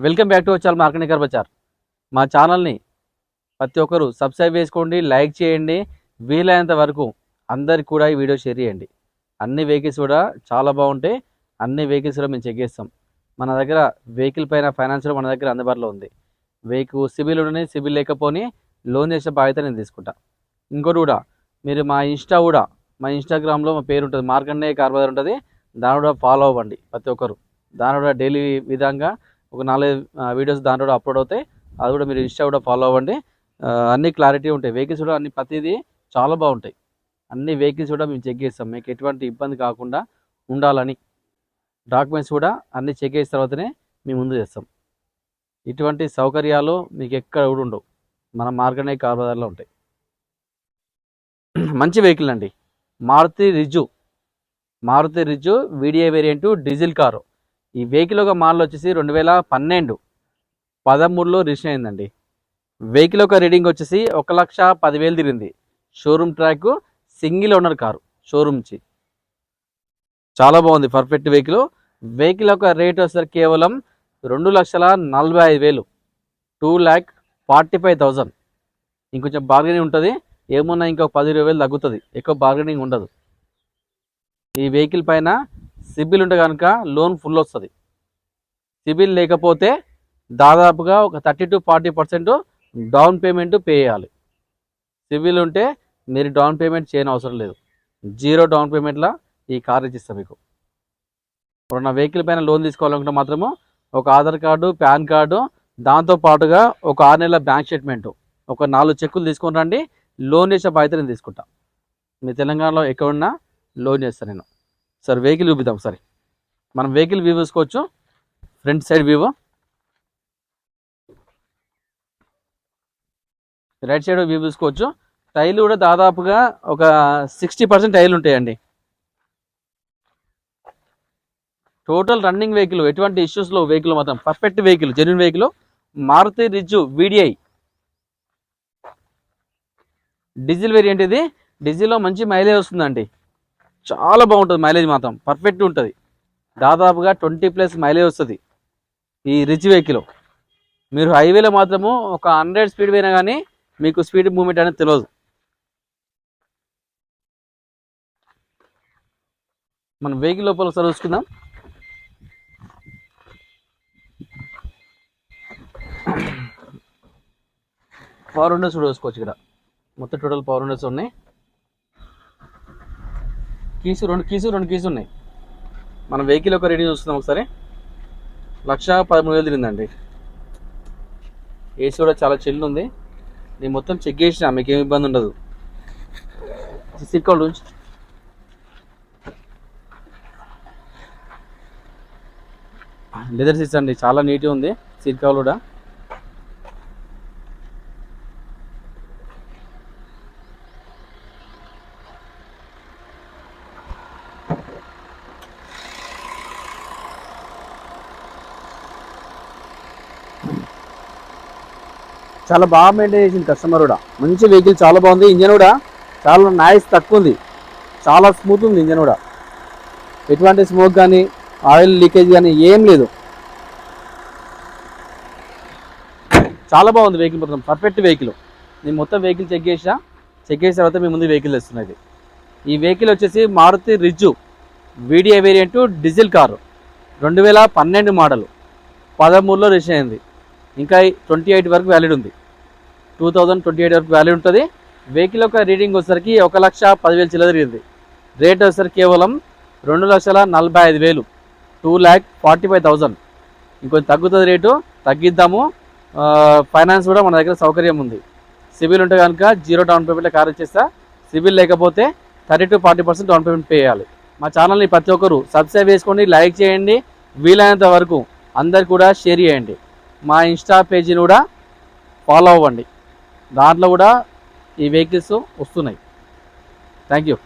Welcome back to our market bazaar. మా ఛానల్ని ప్రతి ఒక్కరు సబ్స్క్రైబ్ చేసుకోండి, లైక్ చేయండి, వీలైనంత వరకు అందరికి కూడా ఈ వీడియో షేర్ చేయండి. అన్ని వెహికల్స్ కూడా చాలా బాగుంటాయి. అన్ని వెహికల్స్ కూడా మేము చెక్ చేస్తాం. మన దగ్గర వెహికల్ పైన ఫైనాన్స్ మన దగ్గర అందుబాటులో ఉంది. వెహికల్ సిబిల్ ఉండని, సిబిల్ లేకపోని లోన్ చేసే బాధ్యత నేను తీసుకుంటా. ఇంకోటి కూడా మీరు మా ఇన్స్టాగ్రామ్లో మా పేరు ఉంటుంది, మార్కండే కార్ బజార్ ఉంటుంది. దాని కూడా ఫాలో అవ్వండి ప్రతి ఒక్కరు. దాని కూడా డైలీ విధంగా ఒక 4 వీడియోస్ దాంట్లో కూడా అప్లోడ్ అవుతాయి. అది కూడా మీరు ఇన్స్టా కూడా ఫాలో అవ్వండి. అన్ని క్లారిటీ ఉంటాయి. వెహికల్స్ కూడా అన్ని ప్రతిదీ చాలా బాగుంటాయి. అన్ని వెహికల్స్ కూడా మేము చెక్ చేస్తాం. మీకు ఎటువంటి ఇబ్బంది కాకుండా ఉండాలని డాక్యుమెంట్స్ కూడా అన్ని చెక్ చేసిన తర్వాతనే మేము ముందు చేస్తాం. ఇటువంటి సౌకర్యాలు మీకు ఎక్కడ కూడా ఉండవు, మన మార్కండే కార్ బజార్లో ఉంటాయి. మంచి వెహికల్ అండి, Maruti Ritz VDI variant diesel car. ఈ వెహికల్ ఒక మోడల్ వచ్చేసి 2012-13లో రిజిస్టర్ అయిందండి. వెహికల్ ఒక రీడింగ్ వచ్చేసి 1,10,000 తిరిగింది. Showroom track, single owner car showroom నుంచి. చాలా బాగుంది, పర్ఫెక్ట్ వెహికల్. వెహికల్ ఒక రేట్ వచ్చేసరికి కేవలం 2,45,000, 2,45,000. ఇంకొంచెం బార్గెనింగ్ ఉంటుంది, ఏమున్నా ఇంకా 10,000 తగ్గుతుంది, ఎక్కువ బార్గెనింగ్ ఉండదు. ఈ వెహికల్ పైన సిబిల్ ఉంటే కనుక లోన్ ఫుల్ వస్తుంది. సిబిల్ లేకపోతే దాదాపుగా ఒక 30-40% డౌన్ పేమెంట్ పే చేయాలి. సిబిల్ ఉంటే మీరు డౌన్ పేమెంట్ చేయని అవసరం లేదు. 0 డౌన్ పేమెంట్లో ఈ కార్ ఇచ్చిస్తాం మీకు. ఇప్పుడు నా వెహికల్ పైన లోన్ తీసుకోవాలనుకుంటే మాత్రము ఒక ఆధార్ కార్డు, పాన్ కార్డు, దాంతోపాటుగా ఒక 6 నెలల బ్యాంక్ స్టేట్మెంటు, ఒక 4 చెక్కులు తీసుకొని రండి. లోన్ చేసే బాధ్యత నేను తీసుకుంటా. మీ తెలంగాణలో ఎక్కడున్నా లోన్ చేస్తాను నేను. సార్ వెహికల్ చూపిద్దాం ఒకసారి. మనం వెహికల్ వ్యూ చూసుకోవచ్చు. Front side view, right side view చూసుకోవచ్చు. టైర్లు కూడా దాదాపుగా ఒక 60% టైర్లు ఉంటాయండి. టోటల్ రన్నింగ్ వెహికల్, ఎటువంటి ఇష్యూస్లో వెహికల్ మాత్రం perfect vehicle, genuine vehicle. Maruti Ritz VDI diesel variant. ఇది డీజిల్లో మంచి మైలేజ్ వస్తుందండి, చాలా బాగుంటుంది. మైలేజ్ మాత్రం పర్ఫెక్ట్ ఉంటుంది, దాదాపుగా 20+ మైలేజ్ వస్తుంది ఈ రిచ్ వెహికల్. మీరు హైవేలో మాత్రము ఒక 100 స్పీడ్ పోయినా కానీ మీకు స్పీడ్ మూవ్మెంట్ అనేది తెలియదు. మనం వెహికల్ లోపల ఒకసారి చూసుకుందాం. పవర్ విండోస్ కూడా చూసుకోవచ్చు. ఇక్కడ మొత్తం టోటల్ పవర్ విండోస్ ఉన్నాయి. రెండు కీస్ ఉన్నాయి. మన వెహికల్ ఒక రేటింగ్ చూస్తున్నాం ఒకసారి. 1,13,000 తిరిగిందండి. ఏసీ కూడా చాలా చిల్లు ఉంది. నేను మొత్తం చెక్ చేసినా, మీకు ఏమి ఇబ్బంది ఉండదు. సీట్ కవర్ నుంచి లెదర్ సీట్స్ అండి, చాలా నీట్గా ఉంది. సీట్ కవర్ కూడా చాలా బాగా మెయింటైన్ చేసింది కస్టమర్ కూడా. మంచి వెహికల్, చాలా బాగుంది. ఇంజన్ కూడా చాలా నాయిస్ తక్కువ ఉంది, చాలా స్మూత్ ఉంది ఇంజన్ కూడా. ఎటువంటి స్మోక్ కానీ ఆయిల్ లీకేజ్ కానీ ఏం లేదు. చాలా బాగుంది వెహికల్, మొత్తం పర్ఫెక్ట్ వెహికల్. నేను మొత్తం వెహికల్ చెక్ చేసిన తర్వాత మీ ముందు వెహికల్ వస్తున్నది. ఈ వెహికల్ వచ్చేసి Maruti Ritz VDI variant diesel car, 2012 model, 13లో రిజిస్టర్ అయింది. ఇంకా 28 వరకు వ్యాలిడ్ ఉంది. 2028 వరకు వ్యాలిడ్ ఉంటుంది. వెహికల్ యొక్క రీడింగ్ వచ్చేసరికి 1,10,000 చిల్లర తిరిగింది. రేట్ వచ్చేసరికి కేవలం 2,45,000, 2,45,000. ఇంకొంచెం తగ్గుతుంది, రేటు తగ్గిద్దాము. ఫైనాన్స్ కూడా మన దగ్గర సౌకర్యం ఉంది. సిబిల్ ఉంటే కనుక 0 డౌన్ పేమెంట్లో కార్ ఇచ్చేస్తా. సిబిల్ లేకపోతే 30-40% డౌన్ పేమెంట్ పే చేయాలి. మా ఛానల్ని ప్రతి ఒక్కరు సబ్స్క్రైబ్ చేసుకోండి, లైక్ చేయండి, వీలైనంత వరకు అందరు కూడా షేర్ చేయండి. మా ఇన్స్టా పేజీని కూడా ఫాలో అవ్వండి, దాంట్లో కూడా ఈ వెహికల్స్ వస్తున్నాయి. Thank you.